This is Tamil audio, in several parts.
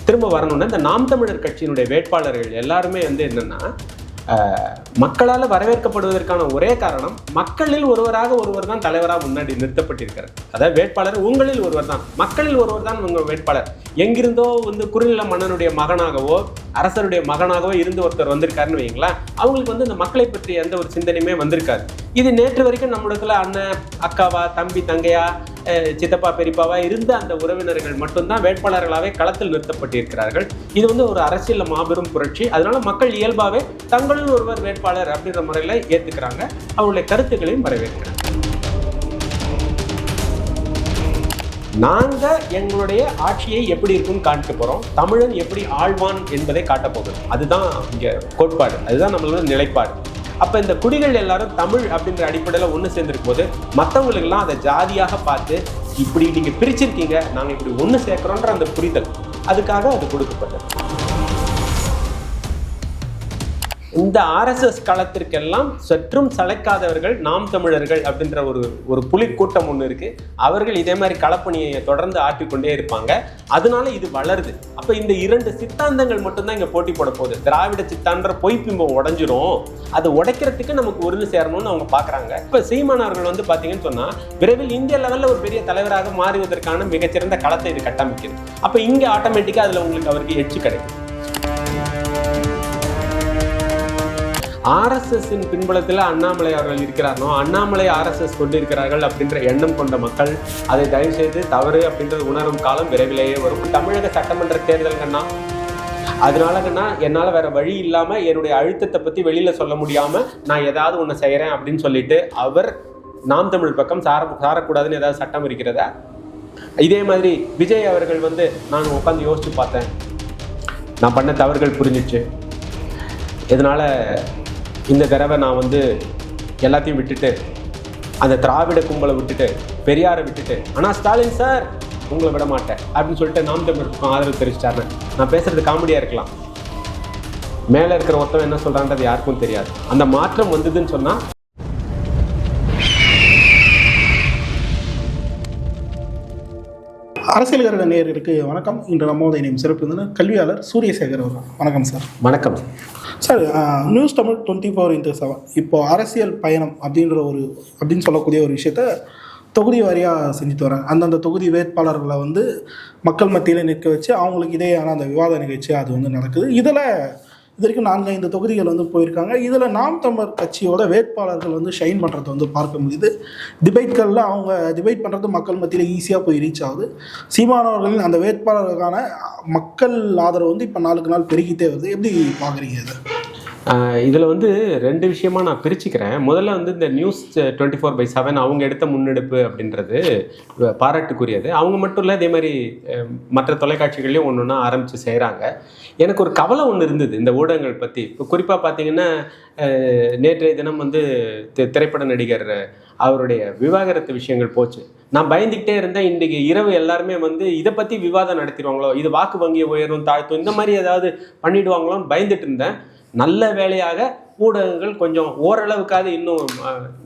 திரும்ப வரணும்னா இந்த நாம் தமிழர் கட்சியினுடைய வேட்பாளர்கள் எல்லாருமே என்னன்னா மக்களால் வரவேற்கப்படுவதற்கான ஒரே காரணம் மக்களில் ஒருவர் தான் தலைவராக முன்னாடி நிறுத்தப்பட்டிருக்கிறார். அதாவது வேட்பாளர் உங்களில் ஒருவர் தான், மக்களில் ஒருவர் தான் உங்கள் வேட்பாளர். எங்கிருந்தோ குறுநில மன்னனுடைய மகனாகவோ அரசருடைய மகனாகவோ இருந்து ஒருத்தர் வந்திருக்காருன்னு வைங்களேன், அவங்களுக்கு இந்த மக்களை பற்றி எந்த ஒரு சிந்தனையுமே வந்திருக்காரு. இது நேற்று வரைக்கும் நம்மிடத்துல அண்ணன் அக்காவா தம்பி தங்கையா சித்தப்பா பெரியப்பாவா இருந்த அந்த உறவினர்கள் மட்டும்தான் வேட்பாளர்களாகவே களத்தில் நிறுத்தப்பட்டிருக்கிறார்கள். இது ஒரு அரசியல் மாபெரும் புரட்சி. அதனால மக்கள் இயல்பாகவே தங்களில் ஒருவர் வேட்பாளர் அப்படின்ற முறையில் ஏற்றுக்கிறாங்க, அவருடைய கருத்துக்களையும் வரவேற்கிறாங்க. நாங்க எங்களுடைய ஆட்சியை எப்படி இருக்குன்னு காட்ட போறோம், தமிழன் எப்படி ஆழ்வான் என்பதை காட்ட போகிறோம். அதுதான் இங்க கோட்பாடு, அதுதான் நம்மளோட நிலைப்பாடு. அப்ப இந்த குடிகள் எல்லாரும் தமிழ் அப்படின்ற அடிப்படையில் ஒன்று சேர்ந்திருக்கும் போது மற்றவங்களுக்கெல்லாம் அதை ஜாதியாக பார்த்து இப்படி நீங்க பிரிச்சிருக்கீங்க, நாங்க இப்படி ஒன்று சேர்க்கிறோன்ற அந்த புரிதல், அதுக்காக அது கொடுக்கப்பட்டது. இந்த RSS களத்திற்கெல்லாம் சற்றும் சளைக்காதவர்கள் நாம் தமிழர்கள் அப்படின்ற ஒரு புலி கூட்டம் ஒன்று இருக்கு. அவர்கள் இதே மாதிரி களப்பணியை தொடர்ந்து ஆற்றிக்கொண்டே இருப்பாங்க. அதனால இது வளருது. அப்ப இந்த இரண்டு சித்தாந்தங்கள் மட்டும்தான் இங்க போட்டி போட போகுது. திராவிட சித்தான்ற பொய்ப்பிம்பம் உடைஞ்சிரும், அதை உடைக்கிறதுக்கு நமக்கு ஒன்று சேரணும்னு அவங்க பாக்குறாங்க. இப்ப சீமான் அவர்கள் பாத்தீங்கன்னு சொன்னா விரைவில் இந்திய லெவல்ல ஒரு பெரிய தலைவராக மாறுவதற்கான மிகச்சிறந்த களத்தை இது கட்டமைக்குது. அப்ப இங்க ஆட்டோமேட்டிக்கா அதுல உங்களுக்கு அவருக்கு எச்சு கிடைக்கும். RSS-இன் பின்புலத்தில் அண்ணாமலை அவர்கள் இருக்கிறாரோ, அண்ணாமலை RSS கொண்டிருக்கிறார்கள் அப்படின்ற எண்ணம் கொண்ட மக்கள் அதை தயவு செய்து தவறு அப்படின்றது உணரும் காலம் விரைவிலேயே வரும். தமிழக சட்டமன்ற தேர்தல் அதனால என்னால் வேற வழி இல்லாம என்னுடைய அழுத்தத்தை பத்தி வெளியில சொல்ல முடியாம நான் ஏதாவது ஒன்று செய்யறேன் அப்படின்னு சொல்லிட்டு அவர் நாம் தமிழ் பக்கம் சாரக்கூடாதுன்னு ஏதாவது சட்டம் இருக்கிறதா? இதே மாதிரி விஜய் அவர்கள் நான் உட்காந்து யோசிச்சு பார்த்தேன், நான் பண்ண தவறுகள் புரிஞ்சிச்சு, இதனால இந்த தடவை நான் எல்லாத்தையும் விட்டுட்டு அந்த திராவிட கும்பலை விட்டுட்டு பெரியாரை விட்டுட்டு ஆனால் ஸ்டாலின் சார் உங்களை விட மாட்டேன் அப்படின்னு சொல்லிட்டு நாம் தமிழுக்கும் ஆதரவு தெரிவிச்சிட்டாரு. நான் பேசுறது காமெடியா இருக்கலாம், மேலே இருக்கிற ஒருத்தவன் என்ன சொல்றான்றது யாருக்கும் தெரியாது. அந்த மாற்றம் வந்ததுன்னு சொன்னா அரசியல்கார நேயர்களுக்கு வணக்கம். இன்று நம்மோட இணையும் சிறப்பு விருந்தினர் கல்வியாளர் சூரியசேகர் அவர்கள். வணக்கம் சார். வணக்கம் சார். நியூஸ் தமிழ் 24x7 இப்போ அரசியல் பயணம் அப்படின்னு சொல்லக்கூடிய ஒரு விஷயத்த தொகுதி வாரியாக செஞ்சுட்டு வராங்க. அந்தந்த தொகுதி வேட்பாளர்களை மக்கள் மத்தியில் நிற்க வச்சு அவங்களுக்கு இடையான அந்த விவாத நிகழ்ச்சி அது நடக்குது. இதில் இது வரைக்கும் 4-5 தொகுதிகள் போயிருக்காங்க. இதில் நாம் தமிழர் கட்சியோட வேட்பாளர்கள் ஷைன் பண்ணுறது பார்க்க முடியுது. டிபேட்களில் அவங்க டிபேட் பண்ணுறது மக்கள் மத்தியில் ஈஸியாக போய் ரீச் ஆகுது. சீமானவர்களின் அந்த வேட்பாளர்களுக்கான மக்கள் ஆதரவு இப்போ நாளுக்கு நாள் பெருகிட்டே வருது. எப்படி பார்க்குறீங்க இதை? இதில் ரெண்டு விஷயமா நான் பிரிச்சுக்கிறேன். முதல்ல இந்த நியூஸ் 24/7 அவங்க எடுத்த முன்னெடுப்பு அப்படின்றது பாராட்டுக்குரியது. அவங்க மட்டும் இல்லை, இதே மாதிரி மற்ற தொலைக்காட்சிகளையும் ஒன்று ஒன்றா ஆரம்பித்து செய்கிறாங்க. எனக்கு ஒரு கவலை ஒன்று இருந்தது இந்த ஊடகங்கள் பற்றி. இப்போ குறிப்பாக பார்த்தீங்கன்னா நேற்றைய தினம் திரைப்பட நடிகர் அவருடைய விவாகரத்து விஷயங்கள் போச்சு. நான் பயந்துக்கிட்டே இருந்தேன், இன்றைக்கு இரவு எல்லாருமே இதை பற்றி விவாதம் நடத்திடுவாங்களோ, இது வாக்கு வங்கியை உயரும் தாழ்த்தும் இந்த மாதிரி ஏதாவது பண்ணிடுவாங்களோன்னு பயந்துட்டு இருந்தேன். நல்ல வேலையாக ஊடகங்கள் கொஞ்சம் ஓரளவுக்காவது இன்னும்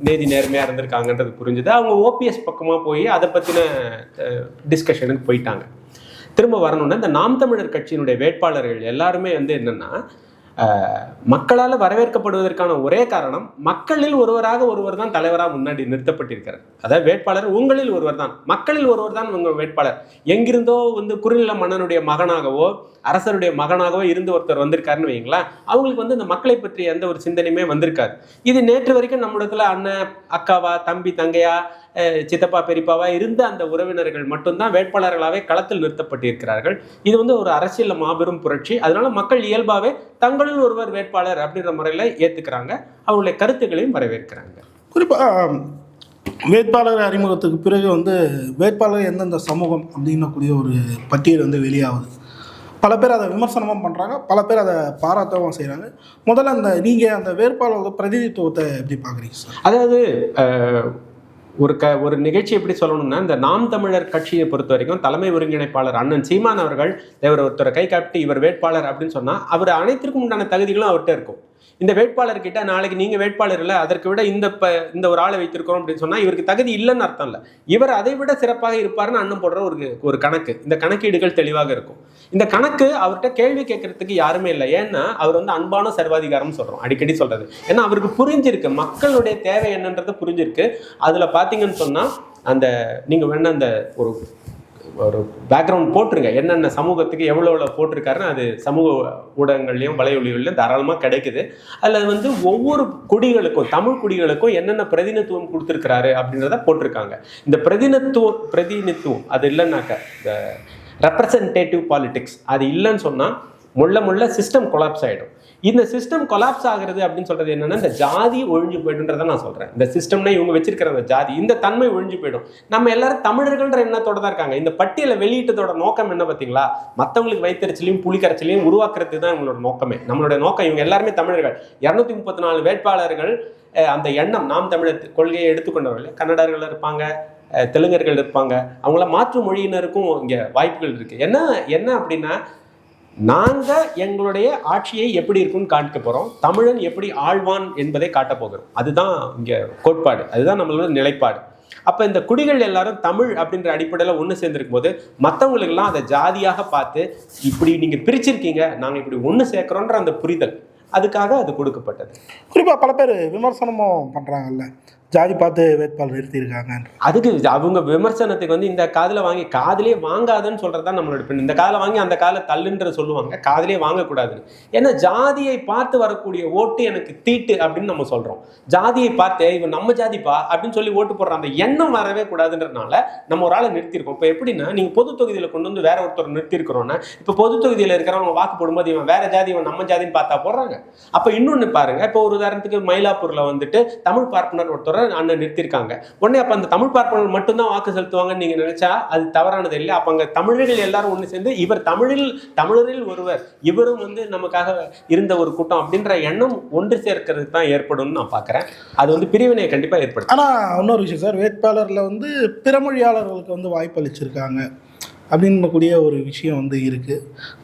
நீதி நேர்மையாக இருந்திருக்காங்கன்றது புரிஞ்சுது. அவங்க OPS பக்கமாக போய் அதை பற்றின டிஸ்கஷனுக்கு போயிட்டாங்க. திரும்ப வரணும்னா இந்த நாம் தமிழர் கட்சியினுடைய வேட்பாளர்கள் எல்லாருமே என்னன்னா மக்களால் வரவேற்கப்படுவதற்கான ஒரே காரணம் மக்களில் ஒருவர் தான் தலைவராக முன்னாடி நிறுத்தப்பட்டிருக்கிறார். அதாவது வேட்பாளர் உங்களில் ஒருவர் தான், மக்களில் ஒருவர் தான் உங்கள் வேட்பாளர். எங்கிருந்தோ குறுநில மன்னனுடைய மகனாகவோ அரசருடைய மகனாகவோ இருந்து ஒருத்தர் வந்திருக்காருன்னு வைங்களேன், அவங்களுக்கு இந்த மக்களை பற்றி எந்த ஒரு சிந்தனையுமே வந்திருக்காரு. இது நேற்று வரைக்கும் நம்மிடத்துல அண்ணன் அக்காவா தம்பி தங்கையா சித்தப்பா பெரியப்பாவா இருந்த அந்த உறவினர்கள் மட்டும்தான் வேட்பாளர்களாகவே களத்தில் நிறுத்தப்பட்டிருக்கிறார்கள். இது ஒரு அரசியல் மாபெரும் புரட்சி. அதனால மக்கள் இயல்பாகவே தங்களில் ஒருவர் வேட்பாளர் அப்படின்ற முறையில் ஏற்றுக்கிறாங்க, அவங்களுடைய கருத்துக்களையும் வரவேற்கிறாங்க. குறிப்பாக வேட்பாளர் அறிமுகத்துக்கு பிறகு வேட்பாளர் எந்தெந்த சமூகம் அப்படின்னக்கூடிய ஒரு பட்டியல் வெளியாகுது. பல பேர் அதை விமர்சனமும் பண்ணுறாங்க, பல பேர் அதை பாராட்டவும் செய்கிறாங்க. முதல்ல நீங்கள் அந்த வேட்பாளரோட பிரதிநிதித்துவத்தை எப்படி பார்க்குறீங்க சார்? அதாவது ஒரு நிகழ்ச்சி எப்படி சொல்லணும்னா, இந்த நாம் தமிழர் கட்சியை பொறுத்த வரைக்கும் தலைமை ஒருங்கிணைப்பாளர் அண்ணன் சீமான் அவர்கள் இவர் ஒருத்தரை கை காட்டி இவர் வேட்பாளர் அப்படின்னு சொன்னால் அவர் அனைத்திற்கும் உண்டான தகுதிகளும் அவர்கிட்ட இருக்கும். இந்த வேட்பாளர்கிட்ட நாளைக்கு நீங்க வேட்பாளர் இல்லை, அதற்கு விட இந்த ஒரு ஆளை வைத்திருக்கிறோம் அப்படின்னு சொன்னா இவருக்கு தகுதி இல்லைன்னு அர்த்தம் இல்லை. இவர் அதை விட சிறப்பாக இருப்பாருன்னு அண்ணன் போடுற ஒரு கணக்கு. இந்த கணக்கீடுகள் தெளிவாக இருக்கும். இந்த கணக்கு அவர்கிட்ட கேள்வி கேட்கறதுக்கு யாருமே இல்லை. ஏன்னா அவர் வந்து அன்பான சர்வாதிகாரம் சொல்றோம், அடிக்கடி சொல்றது. ஏன்னா அவருக்கு புரிஞ்சிருக்கு மக்களுடைய தேவை என்னன்றது புரிஞ்சிருக்கு. அதுல பாத்தீங்கன்னு சொன்னா அந்த நீங்க வேணா அந்த ஒரு பேக்ரவுண்ட் போட்டுருங்க, என்னென்ன சமூகத்துக்கு எவ்வளோ போட்டிருக்காருன்னு அது சமூக ஊடகங்கள்லையும் வலையொலிகள்லையும் தாராளமாக கிடைக்குது. அதில் வந்து ஒவ்வொரு குடிகளுக்கும், தமிழ் குடிகளுக்கும் என்னென்ன பிரதிநிதித்துவம் கொடுத்துருக்கிறாரு அப்படின்றத போட்டிருக்காங்க. இந்த பிரதிநிதித்துவம் அது இல்லைன்னாக்க இந்த ரெப்ரசன்டேட்டிவ் பாலிடிக்ஸ் அது இல்லைன்னு சொன்னால் முள்ள சிஸ்டம் கொலாப்ஸ் ஆகிடும். இந்த சிஸ்டம் கொலாப்ஸ் ஆகுறது அப்படின்னு சொல்றது என்னன்னா, இந்த ஜாதி ஒழிஞ்சு போயிடுன்றதை நான் சொல்றேன். இந்த சிஸ்டம்னா இவங்க வச்சிருக்கிற அந்த ஜாதி, இந்த தன்மை ஒழிஞ்சு போயிடும். நம்ம எல்லாரும் தமிழர்கள்ன்ற எண்ணத்தோட தான் இருக்காங்க. இந்த பட்டியலை வெளியிட்டதோட நோக்கம் என்ன பார்த்தீங்களா? மற்றவங்களுக்கு வைத்தறிச்சலையும் புலிக்கரைச்சலையும் உருவாக்குறது தான் இவங்களோட நோக்கமே. நம்மளுடைய நோக்கம் இவங்க எல்லாருமே தமிழர்கள். 234 வேட்பாளர்கள் அந்த எண்ணம் நாம் தமிழர் கொள்கையை எடுத்துக்கொண்டவர்கள். கன்னடர்கள் இருப்பாங்க, தெலுங்கர்கள் இருப்பாங்க, அவங்கள மாற்று மொழியினருக்கும் இங்கே வாய்ப்புகள் இருக்கு. என்ன அப்படின்னா, நாங்கள் எங்களுடைய ஆட்சியை எப்படி இருக்குன்னு காட்ட போகிறோம், தமிழன் எப்படி ஆழ்வான் என்பதை காட்ட போகிறோம். அதுதான் இங்கே கோட்பாடு, அதுதான் நம்மளோட நிலைப்பாடு. அப்போ இந்த குடிகள் எல்லாரும் தமிழ் அப்படின்ற அடிப்படையில் ஒன்று சேர்ந்துருக்கும் போது மற்றவங்களுக்கெல்லாம் அதை ஜாதியாக பார்த்து இப்படி நீங்கள் பிரிச்சிருக்கீங்க, நாங்கள் இப்படி ஒன்று சேர்க்குறோன்ற அந்த புரிதல், அதுக்காக அது கொடுக்கப்பட்டது. குறிப்பாக பல பேர் விமர்சனமும் பண்ணுறாங்கல்ல, ஜாதி பார்த்து வேட்பாளர் நிறுத்தியிருக்காங்க. அதுக்கு அவங்க விமர்சனத்துக்கு வந்து இந்த காதில் வாங்கி காதிலே வாங்காதுன்னு சொல்கிறது தான் நம்மளோட பெண். இந்த காலை வாங்கி அந்த காலை தள்ளுன்ற சொல்லுவாங்க, காதிலே வாங்கக்கூடாதுன்னு. ஏன்னா ஜாதியை பார்த்து வரக்கூடிய ஓட்டு எனக்கு தீட்டு அப்படின்னு நம்ம சொல்கிறோம். ஜாதியை பார்த்து இவன் நம்ம ஜாதிப்பா அப்படின்னு சொல்லி ஓட்டு போடுற அந்த எண்ணம் வரவே கூடாதுன்றதுனால நம்ம ஒரு ஆளை நிறுத்தியிருக்கோம். இப்போ எப்படின்னா, நீங்கள் பொது தொகுதியில் கொண்டு வந்து வேற ஒருத்தர் நிறுத்திருக்கிறோன்னா, இப்போ பொது தொகுதியில் இருக்கிறவங்க வாக்கு போடும்போது இவன் வேற ஜாதி இவன் நம்ம ஜாதின்னு பார்த்தா போடுறாங்க. அப்போ இன்னொன்று பாருங்க, இப்போ ஒரு உதாரணத்துக்கு மயிலாப்பூரில் வந்துட்டு தமிழ் பார்ப்பனர் ஒருத்தர் அண்ணன் நிறுத்திருக்காங்க. உடனே அப்ப அந்த தமிழ் பார்ப்பனர் மட்டும்தான் வாக்கு செலுத்துவாங்கன்னு நீங்க நினைச்சா அது தவறானது இல்லை. அப்ப அங்க தமிழர்கள் எல்லாரும் ஒண்ணு சேர்ந்து இவர் தமிழரில் ஒருவர், இவரும் வந்து நமக்காக இருந்த ஒரு கூட்டம் அப்படின்ற எண்ணம் ஒன்று சேர்க்கிறது தான் ஏற்படும் நான் பாக்குறேன். அது வந்து பிரிவினையை கண்டிப்பா ஏற்படுத்தும். ஆனா இன்னொரு விஷயம் சார், வேட்பாளர்ல வந்து பிறமொழியாளர்களுக்கு வந்து வாய்ப்பு அளிச்சிருக்காங்க அப்படின்னு கூடிய ஒரு விஷயம் வந்து இருக்குது.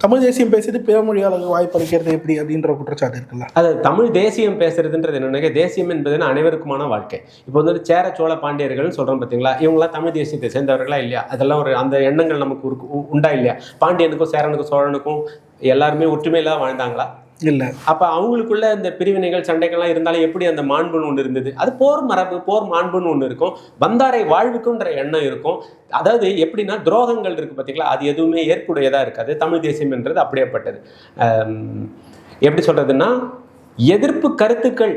தமிழ் தேசியம் பேசிட்டு பிற மொழியாளர்கள் வாய்ப்பு அளிக்கிறது எப்படி அப்படின்ற குற்றச்சாட்டு இருக்குல்ல. அது தமிழ் தேசியம் பேசுறதுன்றது என்னன்னா, தேசியம் என்பது அனைவருக்குமான வாழ்க்கை. இப்போ வந்து சேர சோழ பாண்டியர்கள்னு சொல்கிறோம் பார்த்தீங்களா, இவங்களாம் தமிழ் தேசியத்தை சேர்ந்தவர்களா இல்லையா? அதெல்லாம் அந்த எண்ணங்கள் நமக்கு உண்டா இல்லையா? பாண்டியனுக்கும் சேரனுக்கும் சோழனுக்கும் எல்லாருமே ஒற்றுமையில வாழ்ந்தாங்களா? இல்லை. அப்போ அவங்களுக்குள்ள இந்த பிரிவினைகள் சண்டைகள்லாம் இருந்தாலும் எப்படி அந்த மாண்புன்னு ஒன்று இருந்தது? அது போர் மரபு, போர் மாண்புன்னு ஒன்று இருக்கும். வந்தாரை வாழ்வுக்குன்ற எண்ணம் இருக்கும். அதாவது எப்படின்னா, துரோகங்கள் இருக்குது பார்த்தீங்களா, அது எதுவுமே ஏற்புடையதாக இருக்காது. தமிழ் தேசியம் என்றது அப்படியேப்பட்டது. எப்படி சொல்கிறதுன்னா, எதிர்ப்பு கருத்துக்கள்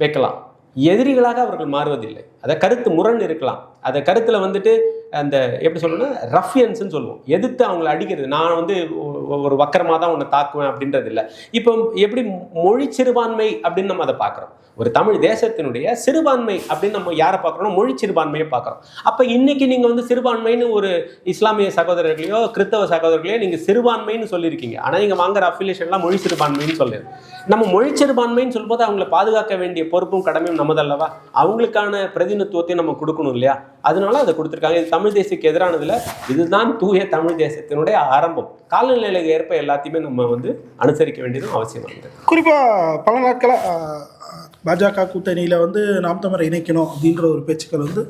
வைக்கலாம், எதிரிகளாக அவர்கள் மாறுவதில்லை. அதை கருத்து முரண் இருக்கலாம், அதை கருத்தில் வந்துட்டு அந்த எப்படி சொல்லணும்னா ரஃபியன்ஸ்ன்னு சொல்லுவோம், எதிர்த்து அவங்களை அடிக்கிறது. நான் வந்து ஒரு வக்கரமாக தான் உன்னை தாக்குவேன் அப்படின்றது இல்லை. இப்போ எப்படி மொழி சிறுபான்மை அப்படின்னு நம்ம அதை பார்க்குறோம். ஒரு தமிழ் தேசத்தினுடைய சிறுபான்மை அப்படின்னு நம்ம யாரை பார்க்குறோம்னா மொழி சிறுபான்மையை பார்க்குறோம். அப்போ இன்னைக்கு நீங்கள் வந்து சிறுபான்மைன்னு ஒரு இஸ்லாமிய சகோதரர்களையோ கிறிஸ்தவ சகோதரர்களையோ நீங்கள் சிறுபான்மைன்னு சொல்லியிருக்கீங்க. ஆனால் நீங்கள் வாங்குற அஃபிலியேஷன்லாம் மொழி சிறுபான்மைன்னு சொல்லுது. நம்ம மொழி சிறுபான்மைன்னு சொல்லும்போது அவங்களை பாதுகாக்க வேண்டிய பொறுப்பும் கடமையும் நமதல்லவா? அவங்களுக்கான பிரதிநிதித்துவத்தையும் நம்ம கொடுக்கணும் இல்லையா? அதனால அதை கொடுத்துருக்காங்க. இது தமிழ் தேசியக்கு எதிரானதில் இதுதான் தூய தமிழ் தேசத்தினுடைய ஆரம்பம். காலநிலைக்கு ஏற்ப எல்லாத்தையுமே நம்ம வந்து அனுசரிக்க வேண்டியதும் அவசியமானது. குறிப்பாக பல நாட்களாக பாஜக கூட்டணியில் வந்து நாம் தமிழரை இணைக்கணும் அப்படின்ற ஒரு பேச்சுக்கள் வந்து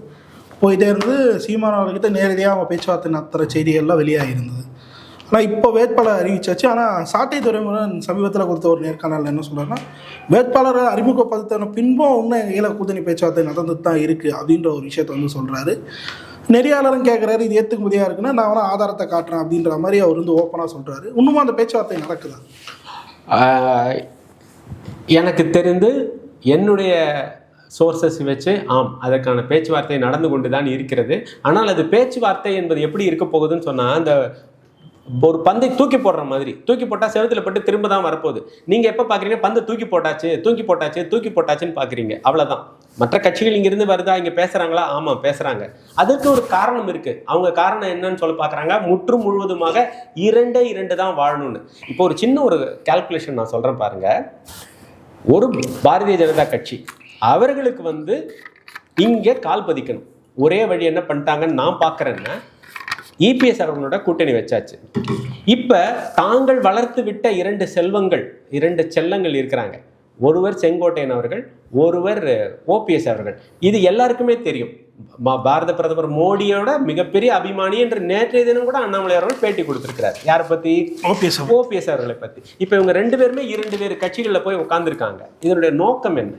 போயிட்டே இருந்து, சீமான் அவர்கிட்ட நேரடியாக அவங்க பேச்சுவார்த்தை நடத்துகிற செய்திகள்லாம் வெளியாக இருந்தது. ஆனால் இப்போ வேட்பாளர் அறிவிச்சாச்சு. ஆனால் சாட்டை துரைமுருகன் சமீபத்தில் கொடுத்த ஒரு நேர்காணலில் என்ன சொல்கிறாருன்னா, வேட்பாளரை அறிமுகப்படுத்தின பின்பும் இன்னும் ஈழ கூட்டணி பேச்சுவார்த்தை நடந்துட்டு தான் இருக்குது அப்படின்ற ஒரு விஷயத்த வந்து சொல்கிறாரு. நெறியாளரும் கேட்குறாரு, இது ஏற்றுக்க முடியாது இருக்குன்னா நான் வேணால் ஆதாரத்தை காட்டுறேன் அப்படின்ற மாதிரி அவர் வந்து ஓப்பனாக சொல்கிறாரு. இன்னும் அந்த பேச்சுவார்த்தை நடக்குதா? எனக்கு தெரிந்து என்னுடைய சோர்சஸ் வச்சு அதற்கான பேச்சுவார்த்தை நடந்து கொண்டு தான் இருக்கிறது. ஆனால் அது பேச்சுவார்த்தை என்பது எப்படி இருக்க போகுதுன்னு சொன்னால், அந்த ஒரு பந்தை தூக்கி போடுற மாதிரி, தூக்கி போட்டால் செவத்தில் பட்டு திரும்ப தான் வரப்போகுது. நீங்கள் எப்போ பார்க்குறீங்க, பந்தை தூக்கி போட்டாச்சுன்னு பார்க்குறீங்க, அவ்வளோதான். மற்ற கட்சிகள் இங்கேருந்து வருதா, இங்கே பேசுகிறாங்களா? ஆமாம் பேசுகிறாங்க. அதற்கு ஒரு காரணம் இருக்குது. அவங்க காரணம் என்னன்னு சொல்ல பார்க்குறாங்க, முற்றும் முழுவதுமாக 2 தான் வாழணும்னு. இப்போ ஒரு சின்ன ஒரு கால்குலேஷன் நான் சொல்கிறேன் பாருங்கள். ஒரு பாரதிய ஜனதா கட்சி அவர்களுக்கு வந்து இங்கே கால் பதிக்கணும். ஒரே வழி என்ன பண்ணிட்டாங்கன்னு நான் பார்க்குறேன்னா, இபிஎஸ் அவர்களோட கூட்டணி வச்சாச்சு. இப்போ தாங்கள் வளர்த்து விட்ட 2 செல்லங்கள் இருக்கிறாங்க. ஒருவர் செங்கோட்டையன் அவர்கள், ஒருவர் ஓபிஎஸ் அவர்கள். இது எல்லாருக்குமே தெரியும். பாரத பிரதமர் மோடியோட மிகப்பெரிய அபிமானி என்று நேற்றைய தினம் கூட அண்ணாமலை அவர்கள் பேட்டி கொடுத்திருக்கிறார். யாரை பத்தி? ஓபிஎஸ் அவர்களை பத்தி. இப்ப இவங்க 2 பேருமே 2 வேறு கட்சிகளில் போய் உட்கார்ந்துருக்காங்க. இதனுடைய நோக்கம் என்ன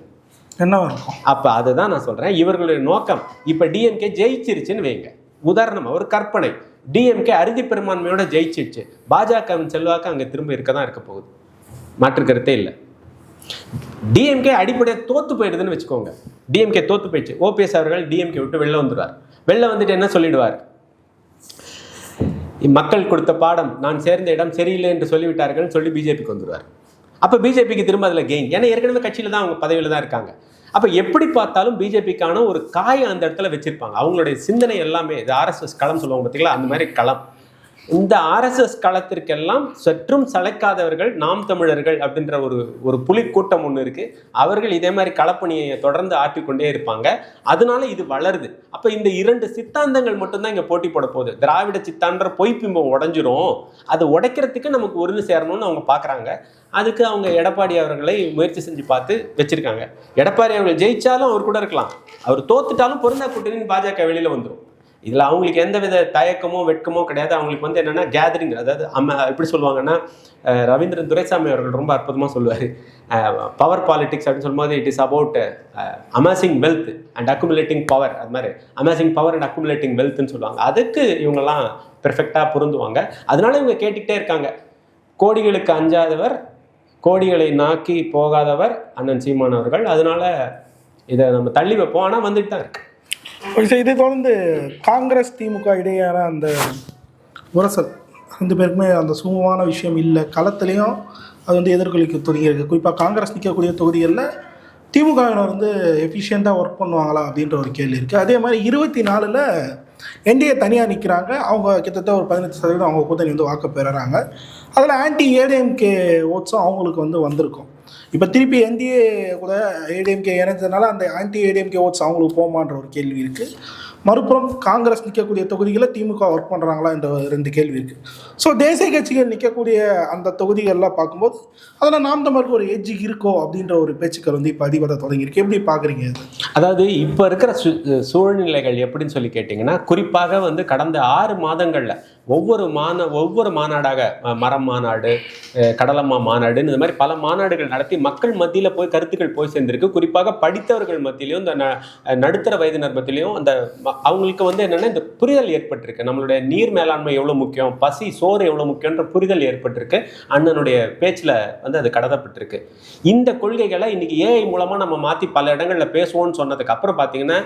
இருக்கும்? அப்ப அதுதான் நான் சொல்றேன், இவர்களுடைய நோக்கம். இப்ப டிஎம்கே ஜெயிச்சிருச்சுன்னு வைங்க, உதாரணமா ஒரு கற்பனை, டிஎம்கே அறுதி பெரும்பான்மையோட ஜெயிச்சிருச்சு, பாஜகவின் செல்வாக்கு அங்க திரும்ப இருக்கதான் இருக்க போகுது, மாற்று கருத்தே இல்லை. டிஎம்கே அடிப்படையாக தோத்து போயிடுதுன்னு வச்சுக்கோங்க. டிஎம்கே தோத்து போயிடுச்சு, ஓபிஎஸ் அவர்கள் டிஎம்கே விட்டு வெளில வந்துடுவார். வெளில வந்துட்டு என்ன சொல்லிடுவார்? மக்கள் கொடுத்த பாடம், நான் சேர்ந்த இடம் சரியில்லை என்று சொல்லிவிட்டார்கள் சொல்லி பிஜேபிக்கு வந்துடுவார். அப்போ பிஜேபிக்கு திரும்ப அதில் கெயின், ஏன்னா ஏற்கனவே கட்சியில் தான் அவங்க பதவியில் தான் இருக்காங்க. அப்போ எப்படி பார்த்தாலும் பிஜேபிக்கான ஒரு காயை அந்த இடத்துல வச்சிருப்பாங்க. அவங்களுடைய சிந்தனை எல்லாமே இது ஆர்எஸ்எஸ் களம் சொல்லுவாங்க பார்த்தீங்களா, அந்த மாதிரி களம். இந்த ஆர்எஸ்எஸ் களத்திற்கெல்லாம் சற்றும் சளைக்காதவர்கள் நாம் தமிழர்கள் அப்படின்ற ஒரு புலிக்கூட்டம் ஒன்று இருக்கு. அவர்கள் இதே மாதிரி களப்பணியை தொடர்ந்து ஆற்றிக்கொண்டே இருப்பாங்க. அதனால இது வளருது. அப்ப இந்த 2 சித்தாந்தங்கள் மட்டும்தான் இங்க போட்டி போட போகுது. திராவிட சித்தான்ற பொய்ப்பிம்பம் உடைஞ்சிரும், அதை உடைக்கிறதுக்கு நமக்கு ஒருந்து சேரணும்னு அவங்க பாக்குறாங்க. அதுக்கு அவங்க எடப்பாடி அவர்களை முயற்சி செஞ்சு பார்த்து வச்சிருக்காங்க. எடப்பாடி அவர்கள் ஜெயிச்சாலும் அவர் கூட இருக்கலாம், அவர் தோத்துட்டாலும் பொருந்தா கூட்டணின்னு பாஜக வெளியில வந்துடும். இதில் அவங்களுக்கு எந்த வித தயக்கமோ வெட்கமோ கிடையாது. அவங்களுக்கு வந்து என்னென்னா கேதரிங், அதாவது எப்படி சொல்லுவாங்கன்னா, ரவீந்திரன் துரைசாமி அவர்கள் ரொம்ப அற்புதமாக சொல்லுவார், பவர் பாலிடிக்ஸ் அப்படின்னு சொல்லும்போது it is about amazing wealth and accumulating power. அது மாதிரி அமேசிங் பவர் அண்ட் அக்குமுலேட்டிங் வெல்த்னு சொல்லுவாங்க. அதுக்கு இவங்கெல்லாம் பெர்ஃபெக்டாக பொருந்துவாங்க. அதனால இவங்க கேட்டுக்கிட்டே இருக்காங்க, கோடிகளுக்கு அஞ்சாதவர், கோடிகளை நாக்கி போகாதவர் அண்ணன் சீமான் அவர்கள். அதனால இதை நம்ம தள்ளி வைப்போம், ஆனால் வந்துட்டு தான் இருக்கு. இதை தொடர்ந்து காங்கிரஸ் திமுக இடையேயான அந்த உரசல் 2 பேருக்குமே அந்த சுமூகமான விஷயம் இல்லை. களத்துலேயும் அது வந்து எதிர்கொலிக்க தொடங்கியிருக்கு. குறிப்பாக காங்கிரஸ் நிற்கக்கூடிய தொகுதிகளில் திமுகவினர் வந்து எஃபிஷியண்ட்டாக ஒர்க் பண்ணுவாங்களா அப்படின்ற ஒரு கேள்வி இருக்குது. அதே மாதிரி 24ல் என்டிஏ தனியாக நிற்கிறாங்க. அவங்க கிட்டத்தட்ட ஒரு 18% அவங்க கூட்டணி வந்து வாக்கு பெறுறாங்க. அதில் ஆன்டி ஏடிஎம்கே ஓட்ஸும் அவங்களுக்கு வந்து வந்திருக்கும். இப்போ திருப்பி என்டிஏ கூட ஏடிஎம்கே இணைஞ்சதுனால அந்த ஆன்டி ஏடிஎம்கே ஓட்ஸ் அவங்களுக்கு போமான்ற ஒரு கேள்வி இருக்குது. மறுபுறம் காங்கிரஸ் நிற்கக்கூடிய தொகுதிகளில் திமுக ஒர்க் பண்ணுறாங்களா என்ற 2 கேள்வி இருக்குது. ஸோ தேசிய கட்சிகள் நிற்கக்கூடிய அந்த தொகுதிகள்லாம் பார்க்கும்போது அதில் நாம் தமிழுக்கு ஒரு எட்ஜ் இருக்கோ அப்படின்ற ஒரு பேச்சுக்கள் வந்து இப்போ அதிபத தொடங்கியிருக்கு. எப்படி பார்க்குறீங்க? அதாவது இப்போ இருக்கிற சூழ்நிலைகள் எப்படின்னு சொல்லி கேட்டிங்கன்னா, குறிப்பாக வந்து கடந்த 6 மாதங்களில் ஒவ்வொரு மாநாடாக, மரம் மாநாடு, கடலம்மா மாநாடுன்னு இந்த மாதிரி பல மாநாடுகள் நடத்தி மக்கள் மத்தியில் போய் கருத்துக்கள் போய் சேர்ந்திருக்கு. குறிப்பாக படித்தவர்கள் மத்தியிலையும் இந்த நடுத்தர வயதினர் மத்தியிலையும் அந்த அவங்களுக்கு வந்து என்னென்னா இந்த புரிதல் ஏற்பட்டிருக்கு. நம்மளுடைய நீர் மேலாண்மை எவ்வளோ முக்கியம், பசி சோறு எவ்வளோ முக்கியன்ற புரிதல் ஏற்பட்டிருக்கு. அண்ணனுடைய பேச்சில் வந்து அது கடத்தப்பட்டிருக்கு. இந்த கொள்கைகளை இன்னைக்கு ஏஐ மூலமாக நம்ம மாற்றி பல இடங்களில் பேசுவோம்னு சொன்னதுக்கு அப்புறம் பார்த்தீங்கன்னா,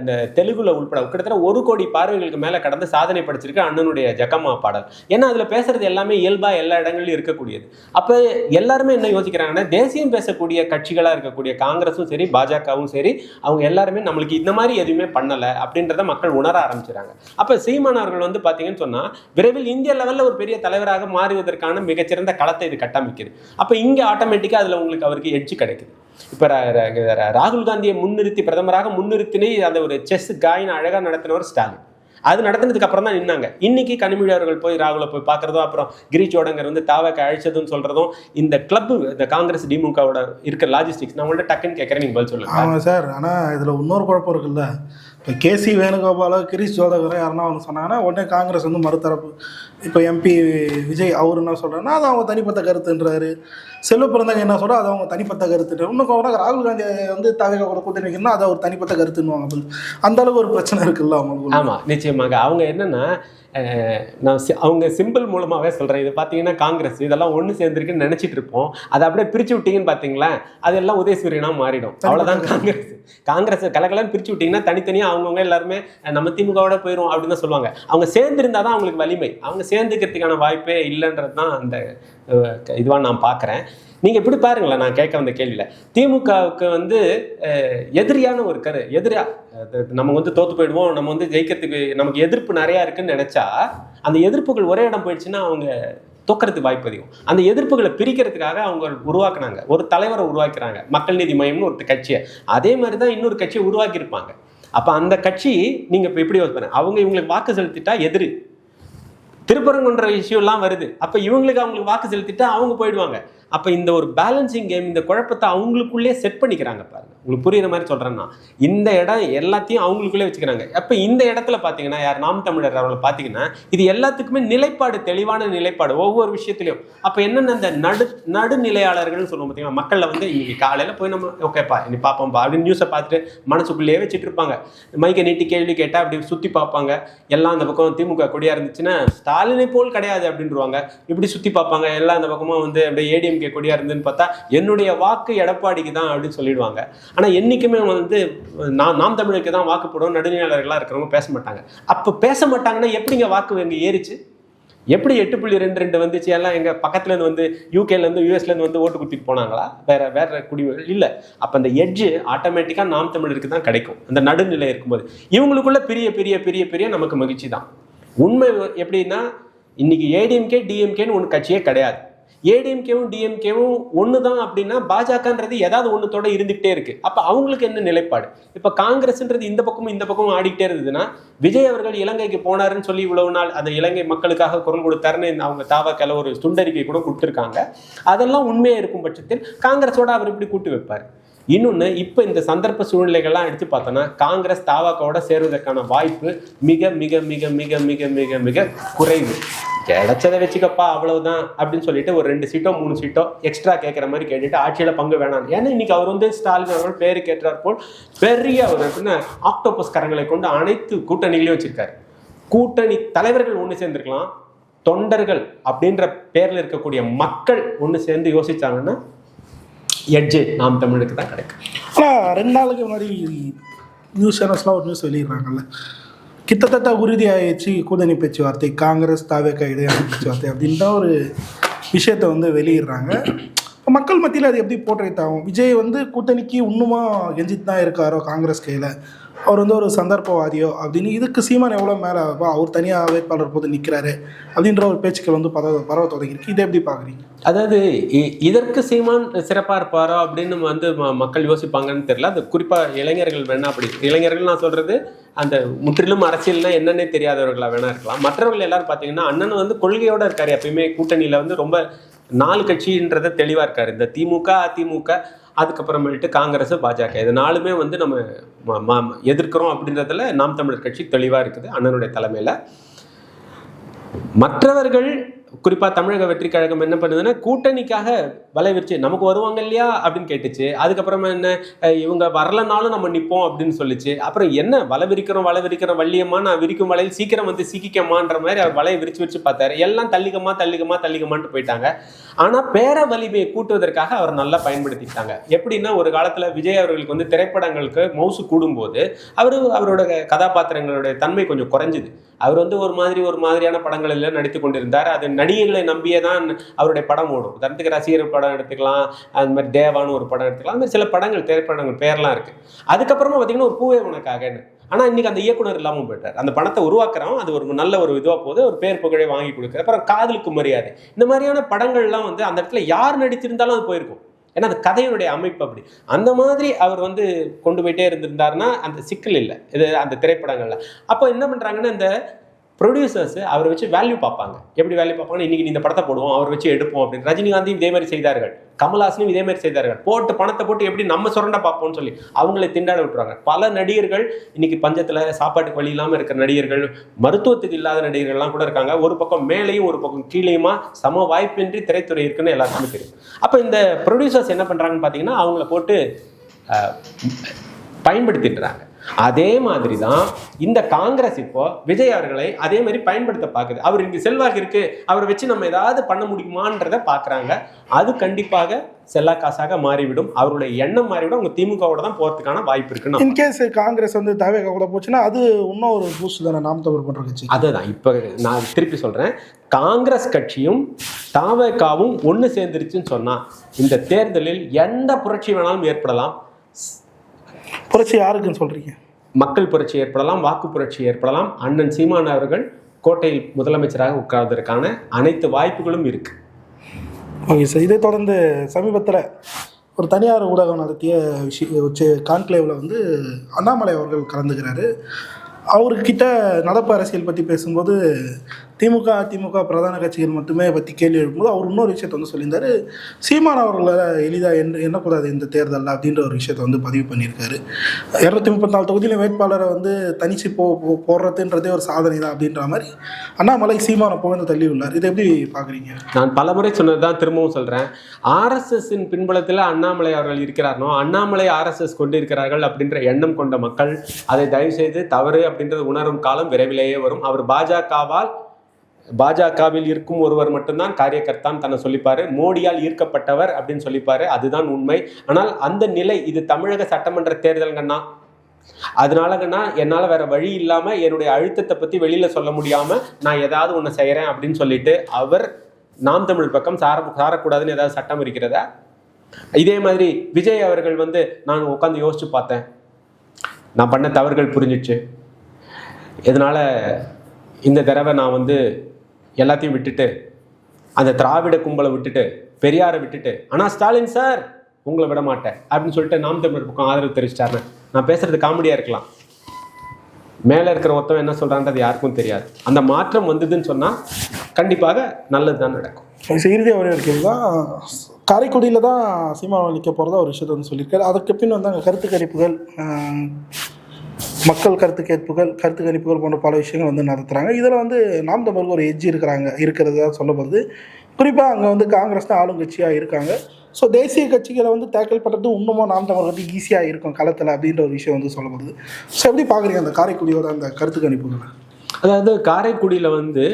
இந்த தெலுங்குல உள்பட கிட்டத்தட்ட 1 கோடி பார்வைகளுக்கு மேலே கடந்து சாதனை படிச்சிருக்கு அண்ணனுடைய ஜக்கம்மா பாடல். ஏன்னா அதில் பேசுறது எல்லாமே இயல்பாக எல்லா இடங்களிலும் இருக்கக்கூடியது. அப்போ எல்லாருமே என்ன யோசிக்கிறாங்கன்னா, தேசியம் பேசக்கூடிய கட்சிகளாக இருக்கக்கூடிய காங்கிரஸும் சரி பாஜகவும் சரி, அவங்க எல்லாருமே நம்மளுக்கு இந்த மாதிரி எதுவுமே பண்ணலை அப்படின்றத மக்கள் உணர ஆரம்பிச்சிடறாங்க. அப்போ சீமான் அவர்கள் வந்து பார்த்தீங்கன்னு சொன்னால் விரைவில் இந்திய லெவலில் ஒரு பெரிய தலைவராக மாறுவதற்கான மிகச்சிறந்த களத்தை இது கட்டமைக்குது. அப்போ இங்கே ஆட்டோமேட்டிக்காக அதில் அவருக்கு எட்ஜ் கிடைக்குது. இப்போ ராகுல் காந்தியை முன்னிறுத்தி பிரதமராக முன்னிறுத்தினே அந்த ஒரு செஸ் காயின் அழகாக நடத்தினவர் ஸ்டாலின். அது நடத்தினதுக்கு அப்புறம் தான் நின்னாங்க. இன்னைக்கு கனிமொழி அவர்கள் போய் ராகுலை போய் பார்க்கறதும், அப்புறம் கிரிச்சோடங்கர் வந்து தாவக்க அழிச்சதுன்னு சொல்றதும், இந்த கிளப் இந்த காங்கிரஸ் திமுகவோட இருக்கிற லாஜிஸ்டிக்ஸ் நான் உங்கள்கிட்ட டக்குன்னு கேட்குறேன், நீங்கள் பதில் சொல்லுங்க. ஆமாம் சார், ஆனால் இதில் இன்னொரு குழப்பம் இருக்குல்ல. இப்போ கேசி வேணுகோபால கிரீஷ் ஜோதகரை யாருன்னா அவங்க சொன்னாங்கன்னா உடனே காங்கிரஸ் வந்து மறுதரப்பு. இப்போ எம்பி விஜய் அவர் என்ன சொல்கிறாருன்னா அது அவங்க தனிப்பட்ட கருத்துன்றாரு. செல்வ பிறந்தவங்க என்ன சொல்கிறா அது அவங்க தனிப்பட்ட கருத்துட்டு. இன்னும் ராகுல் காந்தி வந்து தவிர கூட கூட்டணி வைக்கணும்னா அது அவர் தனிப்பட்ட கருத்துன்னுவாங்க. அந்த அளவுக்கு ஒரு பிரச்சனை இருக்குல்ல அவங்களுக்கு. ஆமாம், நிச்சயமாக. அவங்க என்னன்னா, நான் அவங்க சிம்பிள் மூலமாகவே சொல்கிறேன். இது பார்த்தீங்கன்னா காங்கிரஸ் இதெல்லாம் ஒன்று சேர்ந்துருக்குன்னு நினச்சிட்டு இருப்போம். அதை அப்படியே பிரித்து விட்டீங்கன்னு பார்த்தீங்களா, அதெல்லாம் உதயசூரியனாக மாறிடும். அவ்வளோதான். காங்கிரஸ் கலகலன்னு பிரித்து விட்டிங்கன்னா தனித்தனியாக அவங்கவுங்க எல்லாருமே நம்ம திமுகவோட போயிடும் அப்படின்னு தான் சொல்லுவாங்க. அவங்க சேர்ந்துருந்தா தான் அவங்களுக்கு வலிமை. அவங்க சேர்ந்துக்கிறதுக்கான வாய்ப்பே இல்லைன்றது தான் அந்த இதுவாக நான் பார்க்குறேன். நீங்கள் இப்படி பாருங்களேன், நான் கேட்க வந்த கேள்வியில் திமுகவுக்கு வந்து எதிரியான ஒரு நம்ம வந்து தோற்று போயிடுவோம், நம்ம வந்து ஜெயிக்கிறதுக்கு நமக்கு எதிர்ப்பு நிறையா இருக்குன்னு நினச்சா அந்த எதிர்ப்புகள் ஒரே இடம் போயிடுச்சுன்னா அவங்க தோக்கிறதுக்கு வாய்ப்பு அதிகம். அந்த எதிர்ப்புகளை பிரிக்கிறதுக்காக அவங்க உருவாக்குனாங்க, ஒரு தலைவரை உருவாக்குறாங்க, மக்கள் நீதி மையம்னு ஒரு கட்சியை. அதே மாதிரி தான் இன்னொரு கட்சியை உருவாக்கியிருப்பாங்க. அப்போ அந்த கட்சி நீங்கள் இப்போ எப்படி யோசிப்பாங்க, அவங்க இவங்களுக்கு வாக்கு செலுத்திட்டா எதிரி, திருப்பரங்குன்ற இஷ்யூலாம் வருது. அப்போ அவங்களுக்கு வாக்கு செலுத்திட்டா அவங்க போயிடுவாங்க. அப்போ இந்த ஒரு பேலன்சிங் கேம், இந்த குழப்பத்தை அவங்களுக்குள்ளே செட் பண்ணிக்கிறாங்க பாருங்க. உங்களுக்கு புரியுற மாதிரி சொல்கிறேன்னா, இந்த இடம் எல்லாத்தையும் அவங்களுக்குள்ளே வச்சுக்கிறாங்க. அப்போ இந்த இடத்துல பார்த்தீங்கன்னா யார் நாம் தமிழர் அவர்களை பார்த்தீங்கன்னா இது எல்லாத்துக்குமே நிலைப்பாடு, தெளிவான நிலைப்பாடு ஒவ்வொரு விஷயத்துலையும். அப்போ என்னென்ன இந்த நடுநிலையாளர்கள்னு சொல்லுவோம் பார்த்தீங்கன்னா, மக்களில் வந்து இன்னைக்கு காலையில் போய் நம்ம ஓகேப்பா இனி பார்ப்போம்ப்பா அப்படின்னு நியூஸை பார்த்துட்டு மனசுக்குள்ளேயே வச்சுட்டு இருப்பாங்க. மைக்கை நீட்டி கேள்வி கேட்டால் அப்படி சுற்றி பார்ப்பாங்க. எல்லாம் அந்த பக்கம் திமுக கொடியாக இருந்துச்சுன்னா ஸ்டாலினை போல் கிடையாது அப்படின்ருவாங்க. இப்படி சுற்றி பார்ப்பாங்க. எல்லாம் அந்த பக்கமாக வந்து அப்படியே ஏடிஎம்கே கொடியாக இருந்துன்னு பார்த்தா என்னுடைய வாக்கு எடப்பாடிக்கு தான் அப்படின்னு சொல்லிடுவாங்க. ஆனால் என்றைக்குமே வந்து நாம் தமிழுக்கு தான் வாக்கு போடுவோம் நடுநிலையாளர்களாக இருக்கிறவங்க பேச மாட்டாங்க. அப்போ பேச மாட்டாங்கன்னா எப்படிங்க வாக்கு எங்கே ஏறிச்சு? எப்படி 8.22 வந்துச்சு? எல்லாம் எங்கள் பக்கத்துலேருந்து வந்து யூகேலேருந்து யூஎஸ்லேருந்து வந்து ஓட்டு குத்திட்டு போனாங்களா? வேற குடிமக்கள் இல்லை. அப்போ அந்த எட்ஜு ஆட்டோமேட்டிக்காக நாம் தமிழருக்கு தான் கிடைக்கும் அந்த நடுநிலை இருக்கும்போது. இவங்களுக்குள்ள பெரிய பெரிய பெரிய பெரிய நமக்கு மகிழ்ச்சி தான். உண்மை எப்படின்னா, இன்னைக்கு ஏடிஎம்கே டிஎம்கேன்னு ஒன்று கட்சியே கிடையாது. ஏடிஎம்கேவும் டிஎம்கேவும் ஒன்று தான் அப்படின்னா பாஜகன்றது ஏதாவது ஒன்றுத்தோட இருந்துகிட்டே இருக்கு. அப்போ அவங்களுக்கு என்ன நிலைப்பாடு? இப்போ காங்கிரஸ்ன்றது இந்த பக்கமும் ஆடிக்கிட்டே இருந்ததுன்னா, விஜய் அவர்கள் இலங்கைக்கு போனாருன்னு சொல்லி இவ்வளவு நாள் அந்த இலங்கை மக்களுக்காக குரல் கொடுத்தாருன்னு அவங்க தாவக்கால ஒரு சுண்டறிக்கை கூட கொடுத்துருக்காங்க. அதெல்லாம் உண்மையாக இருக்கும் பட்சத்தில் காங்கிரஸோட அவர் இப்படி கூட்டு வைப்பார். இன்னொன்று, இப்போ இந்த சந்தர்ப்ப சூழ்நிலைகள்லாம் எடுத்து பார்த்தோன்னா காங்கிரஸ் தாவாக்காவோட சேருவதற்கான வாய்ப்பு மிக மிக மிக மிக மிக மிக மிக குறைவு. கிடைச்சதை வச்சுக்கப்பா அவ்வளவுதான் அப்படின்னு சொல்லிட்டு ஒரு 2 சீட்டோ 3 சீட்டோ எக்ஸ்ட்ரா கேட்குற மாதிரி கேட்டுட்டு ஆட்சியில் பங்கு வேணாம். ஏன்னா இன்னைக்கு அவர் வந்து ஸ்டாலின் அவர்கள் பேரு கேட்டார் போல் பெரிய ஒரு ஆக்டோபஸ் கரங்களை கொண்டு அனைத்து கூட்டணிகளையும் வச்சிருக்காரு. கூட்டணி தலைவர்கள் ஒன்று சேர்ந்துருக்கலாம், தொண்டர்கள் அப்படின்ற பேரில் இருக்கக்கூடிய மக்கள் ஒன்று சேர்ந்து யோசிச்சாங்கன்னா எட்ஜு நாம் தமிழுக்கு தான் கிடைக்கும். ஆனால் 2 நாளுக்கு முன்னாடி நியூஸ் சேனல்ஸ்லாம் ஒரு நியூஸ் வெளியிடுறாங்கல்ல, கிட்டத்தட்ட உறுதியாகிடுச்சு கூட்டணி பேச்சுவார்த்தை, காங்கிரஸ் தாவேகா இடையான பேச்சுவார்த்தை அப்படின்ற ஒரு விஷயத்தை வந்து வெளியிடுறாங்க. மக்கள் மத்தியில் அது எப்படி போர்ட்ரேட் ஆகும்? விஜய் வந்து கூட்டணிக்கு இன்னுமா கெஞ்சிட்டு தான் இருக்காரோ காங்கிரஸ் கையில், அவர் வந்து ஒரு சந்தர்ப்பவாதியோ அப்படின்னு, இதுக்கு சீமான் எவ்வளோ மேலே அவர் தனியாக வேட்பாளர் போது நிற்கிறாரு அப்படின்ற ஒரு பேச்சுக்கள் வந்து பரவ தொடங்கியிருக்கு. இதை எப்படி பார்க்குறீங்க? அதாவது இதற்கு சீமான் சிறப்பாக இருப்பாரோ அப்படின்னு வந்து மக்கள் யோசிப்பாங்கன்னு தெரியல. அது குறிப்பாக இளைஞர்கள் வேணா, அப்படி இளைஞர்கள் நான் சொல்கிறது அந்த முற்றிலும் அரசியல்னா என்னன்னே தெரியாதவர்களாக வேணா இருக்கலாம். மற்றவர்கள் எல்லாரும் பார்த்தீங்கன்னா அண்ணன் வந்து கொள்கையோடு இருக்காரு. எப்பயுமே கூட்டணியில் வந்து ரொம்ப 4 கட்சின்றதை தெளிவாக இருக்காரு. இந்த திமுக, அதிமுக, அதுக்கப்புறமேட்டு காங்கிரஸ், பாஜக, இது 4மே வந்து நம்ம எதிர்க்கிறோம் அப்படின்றதுல நாம் தமிழர் கட்சி தெளிவாக இருக்குது அண்ணனுடைய தலைமையில். மற்றவர்கள் குறிப்பாக தமிழக வெற்றி கழகம் என்ன பண்ணுதுன்னா கூட்டணிக்காக வலை விரிச்சு நமக்கு வருவாங்க இல்லையா அப்படின்னு கேட்டுச்சு. அதுக்கப்புறமா என்ன, இவங்க வரலனாலும் நம்ம நிற்போம் அப்படின்னு சொல்லிச்சு. அப்புறம் என்ன வலை விரிக்கிறோம் வள்ளியம்மா, நான் விரிக்கும் வலையில் சீக்கிரம் வந்து சிக்கிக்கம்மான்ற மாதிரி அவர் வலையை விரிச்சு பார்த்தாரு. எல்லாம் தள்ளிக்கமான்ட்டு போயிட்டாங்க. ஆனால் பேர வலிமையை கூட்டுவதற்காக அவர் நல்லா பயன்படுத்திட்டாங்க. எப்படின்னா, ஒரு காலத்தில் விஜய் அவர்களுக்கு வந்து திரைப்படங்களுக்கு மவுசு கூடும்போது அவரோட கதாபாத்திரங்களுடைய தன்மை கொஞ்சம் குறைஞ்சிது. அவர் வந்து ஒரு மாதிரியான படங்கள் எல்லாம் நடித்து கொண்டிருந்தார். அது நடிகைகளை நம்பியே தான் அவருடைய படம் ஓடும். உதாரணத்துக்கு ரசிகர் படம் எடுத்துக்கலாம், அது மாதிரி தேவான்னு ஒரு படம் எடுத்துக்கலாம். அது மாதிரி சில படங்கள், திரைப்படங்கள் பேர்லாம் இருக்கு. அதுக்கப்புறமா பார்த்தீங்கன்னா ஒரு பூவே உனக்காகன்னு. ஆனால் இன்னைக்கு அந்த இயக்குனர் இல்லாமல் போயிட்டார். அந்த படத்தை உருவாக்குறோம், அது ஒரு நல்ல ஒரு இதுவாக போகுது, ஒரு பேர் புகழை வாங்கி கொடுக்குற. அப்புறம் காதலுக்கு மரியாதை, இந்த மாதிரியான படங்கள்லாம் வந்து அந்த இடத்துல யார் நடிச்சிருந்தாலும் அது போயிருக்கும். ஏன்னா அது கதையினுடைய அமைப்பு அப்படி. அந்த மாதிரி அவர் வந்து கொண்டு போயிட்டே இருந்திருந்தாருன்னா அந்த சிக்கல் இல்லை இது அந்த திரைப்படங்கள்ல. அப்போ என்ன பண்ணுறாங்கன்னா, இந்த ப்ரொடியூசர்ஸ் அவரை வச்சு வேல்யூ பார்ப்பாங்க. எப்படி வேல்யூ பார்ப்பாங்கன்னா, இன்னைக்கு இந்த படத்தை போடுவோம், அவர் வச்சு எடுப்போம் அப்படின்னு. ரஜினிகாந்தையும் இதே மாதிரி செய்தார்கள், கமல்ஹாசனும் இதே மாதிரி செய்தார்கள். பணத்தை போட்டு எப்படி நம்ம சுரண்ட பார்ப்போம்னு சொல்லி அவங்களை திண்டாட விட்டுருவாங்க. பல நடிகர்கள் இன்னைக்கு பஞ்சத்தில் சாப்பாட்டுக்கு வழி இல்லாமல் இருக்கிற நடிகர்கள், மருத்துவத்துக்கு இல்லாத நடிகர்கள்லாம் கூட இருக்காங்க. ஒரு பக்கம் மேலேயும் ஒரு பக்கம் கீழேயுமா சம வாய்ப்பின்றி திரைத்துறை இருக்குன்னு எல்லாருக்குமே தெரியும். அப்போ இந்த ப்ரொடியூசர்ஸ் என்ன பண்ணுறாங்கன்னு பார்த்தீங்கன்னா, அவங்கள போட்டு பயன்படுத்திட்டுறாங்க. அதே மாதிரி தான் இந்த காங்கிரஸ் இப்போ விஜய் அவர்களை அதே மாதிரி பயன்படுத்த பார்க்குது. அவர் இங்கே செல்வாக்கு இருக்கு, அவரை வச்சு நம்ம ஏதாவது பண்ண முடியுமான்றதை பார்க்குறாங்க. அது கண்டிப்பாக செல்லா காசாக மாறிவிடும். அவருடைய எண்ணம் மாறிவிடும். அவங்க திமுகவோட தான் போகிறதுக்கான வாய்ப்பு இருக்குன்னு. இன்கேஸ் காங்கிரஸ் வந்து தாவேகா கூட போச்சுன்னா அது இன்னும் ஒரு பூஸ்ட் தானே நாம் தமிழர் பண்ற கட்சி. அதுதான் இப்போ நான் திருப்பி சொல்கிறேன், காங்கிரஸ் கட்சியும் தாவேகாவும் ஒன்று சேர்ந்துருச்சுன்னு சொன்னால் இந்த தேர்தலில் எந்த புரட்சி வேணாலும் ஏற்படலாம். புரட்சி யாருக்குன்னு சொல்றீங்க? மக்கள் புரட்சி ஏற்படலாம், வாக்கு புரட்சி ஏற்படலாம். அண்ணன் சீமான் அவர்கள் கோட்டையில் முதலமைச்சராக உட்கார்வதற்கான அனைத்து வாய்ப்புகளும் இருக்கு. Okay sir. இதை தொடர்ந்து சமீபத்தில் ஒரு தனியார் ஊடகம் நடத்திய கான்க்ளேவில் வந்து அண்ணாமலை அவர்கள் கலந்துக்கிறாரு. அவர்கிட்ட நடப்பு அரசியல் பற்றி பேசும்போது திமுக அதிமுக பிரதான கட்சிகள் மட்டுமே பற்றி கேள்வி எழுப்பும்போது அவர் இன்னொரு விஷயத்தை வந்து சொல்லியிருந்தாரு, சீமான் அவர்களை எளிதாக எண்ணக்கூடாது இந்த தேர்தலில் அப்படின்ற ஒரு விஷயத்தை வந்து பதிவு பண்ணியிருக்காரு. 234 தொகுதியில வேட்பாளரை வந்து தனிச்சு போடுறதுன்றதே ஒரு சாதனை தான் அப்படின்ற மாதிரி அண்ணாமலை சீமானை புகழ்ந்து தள்ளி உள்ளார். இதை எப்படி பார்க்குறீங்க? நான் பலமுறை சொன்னது தான் திரும்பவும் சொல்கிறேன். ஆர்எஸ்எஸ்ஸின் பின்புலத்தில் அண்ணாமலை அவர்கள் இருக்கிறார்னோ, அண்ணாமலை ஆர்எஸ்எஸ் கொண்டு இருக்கிறார்கள் அப்படின்ற எண்ணம் கொண்ட மக்கள் அதை தயவு செய்து தவறு அப்படின்றது உணரும் காலம் விரைவிலேயே வரும். அவர் பாஜகவில் இருக்கும் ஒருவர் மட்டும்தான் காரியகர்த்தான் தன்னை சொல்லிப்பாரு, மோடியால் ஈர்க்கப்பட்டவர் அப்படின்னு சொல்லிப்பாரு. அதுதான் உண்மை. ஆனால் அந்த நிலை இது தமிழக சட்டமன்ற தேர்தல்கண்ணா, அதனாலங்கண்ணா என்னால் வேற வழி இல்லாமல் என்னுடைய அழுத்தத்தை பற்றி வெளியில் சொல்ல முடியாமல் நான் ஏதாவது ஒன்று செய்கிறேன் அப்படின்னு சொல்லிட்டு அவர் நாம் தமிழ் பக்கம் சாரக்கூடாதுன்னு ஏதாவது சட்டம் இருக்கிறதா? இதே மாதிரி விஜய் அவர்கள் வந்து நான் உட்காந்து யோசிச்சு பார்த்தேன், நான் பண்ண தவறுகள் புரிஞ்சிச்சு, இதனால் இந்த தடவை நான் வந்து எல்லாத்தையும் விட்டுட்டு அந்த திராவிட கும்பலை விட்டுட்டு பெரியாரை விட்டுட்டு ஆனால் ஸ்டாலின் சார் உங்களை விட மாட்டேன் அப்படின்னு சொல்லிட்டு நாம் தமிழர் பக்கம் ஆதரவு தெரிவிச்சிட்டாருன்னு நான் பேசுறது காமெடியாக இருக்கலாம். மேலே இருக்கிற ஒருத்தவன் என்ன சொல்கிறான்றது யாருக்கும் தெரியாது. அந்த மாற்றம் வந்ததுன்னு சொன்னால் கண்டிப்பாக நல்லது தான் நடக்கும். இறுதி அவரே இருக்கிறது தான் காரைக்குடியில் தான் சீமான் நிற்க போகிறதா ஒரு விஷயத்தை வந்து சொல்லியிருக்காரு. அதற்கு பின் வந்து அங்கே கருத்து கணிப்புகள், மக்கள் கருத்து கணிப்புகள் போன்ற பல விஷயங்கள் வந்து நடத்துகிறாங்க. இதில் வந்து நாம் தமிழுக்கு ஒரு எட்ஜ் இருக்கிறது தான் சொல்லப்படுது. குறிப்பாக அங்கே வந்து காங்கிரஸ் தான் ஆளுங்கட்சியாக இருக்காங்க. ஸோ தேசிய கட்சிகளை வந்து டேக்கிள் பண்ணுறது இன்னமும் நாம் தமிழ் வந்து ஈஸியாக இருக்கும் களத்தில் அப்படின்ற ஒரு விஷயம் வந்து சொல்லப்படுது. ஸோ எப்படி பார்க்குறீங்க அந்த காரைக்குடியோட அந்த கருத்து கணிப்புகளை? அதாவது காரைக்குடியில் வந்து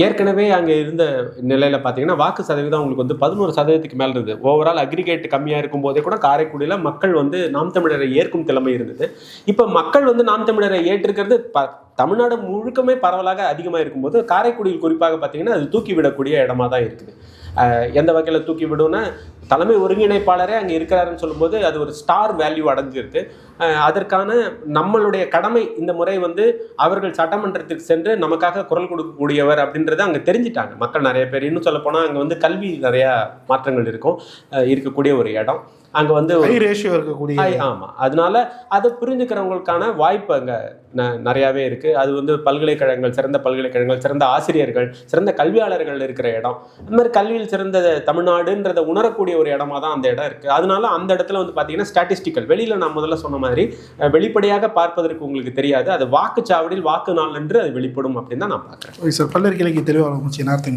ஏற்கனவே அங்கே இருந்த நிலையில் பார்த்தீங்கன்னா வாக்கு சதவீதம் அவங்களுக்கு வந்து 11% மேலே இருந்தது. ஓவரால் அக்ரிகேட் கம்மியாக இருக்கும் போதே கூட காரைக்குடியில் மக்கள் வந்து நாம் தமிழரை ஏற்கும் திறமை இருந்தது. இப்போ மக்கள் வந்து நாம் தமிழரை ஏற்றிருக்கிறது தமிழ்நாடு முழுக்கமே பரவலாக அதிகமாக இருக்கும்போது காரைக்குடியில் குறிப்பாக பார்த்தீங்கன்னா அது தூக்கி விடக்கூடிய இடமா தான் இருக்குது. எந்த வகையில் தூக்கி விடும்னா தலைமை ஒருங்கிணைப்பாளரே அங்கே இருக்கிறாருன்னு சொல்லும்போது அது ஒரு ஸ்டார் வேல்யூ அடைஞ்சிருக்கு. அதற்கான நம்மளுடைய கடமை இந்த முறை வந்து அவர்கள் சட்டமன்றத்துக்கு சென்று நமக்காக குரல் கொடுக்கக்கூடியவர் அப்படின்றத அங்கே தெரிஞ்சிட்டாங்க மக்கள் நிறைய பேர். இன்னும் சொல்ல போனால் அங்கே வந்து கல்வி நிறையா மாற்றங்கள் இருக்கக்கூடிய ஒரு இடம். அங்கே வந்து ரேஷியோ இருக்கக்கூடிய ஆமாம், அதனால அதை புரிஞ்சுக்கிறவங்களுக்கான வாய்ப்பு அங்கே நிறையாவே இருக்குது. அது வந்து பல்கலைக்கழகங்கள், சிறந்த பல்கலைக்கழகங்கள், சிறந்த ஆசிரியர்கள், சிறந்த கல்வியாளர்கள் இருக்கிற இடம். அந்த மாதிரி கல்வியில் சிறந்த தமிழ்நாடுன்றதை உணரக்கூடிய ஒரு இடமா தான் அந்த இடம் இருக்குது. அதனால அந்த இடத்துல வந்து பார்த்தீங்கன்னா ஸ்டாட்டிஸ்டிக்கல் வெளியில் நான் முதல்ல சொன்ன மாதிரி வெளிப்படையாக பார்ப்பதற்கு உங்களுக்கு தெரியாது. அது வாக்குச்சாவடியில் வாக்கு நாள் என்று அது வெளிப்படும் அப்படின்னு தான் நான் பார்க்குறேன். சார் பல்லறிக்கைக்கு தெளிவாக நேரத்தை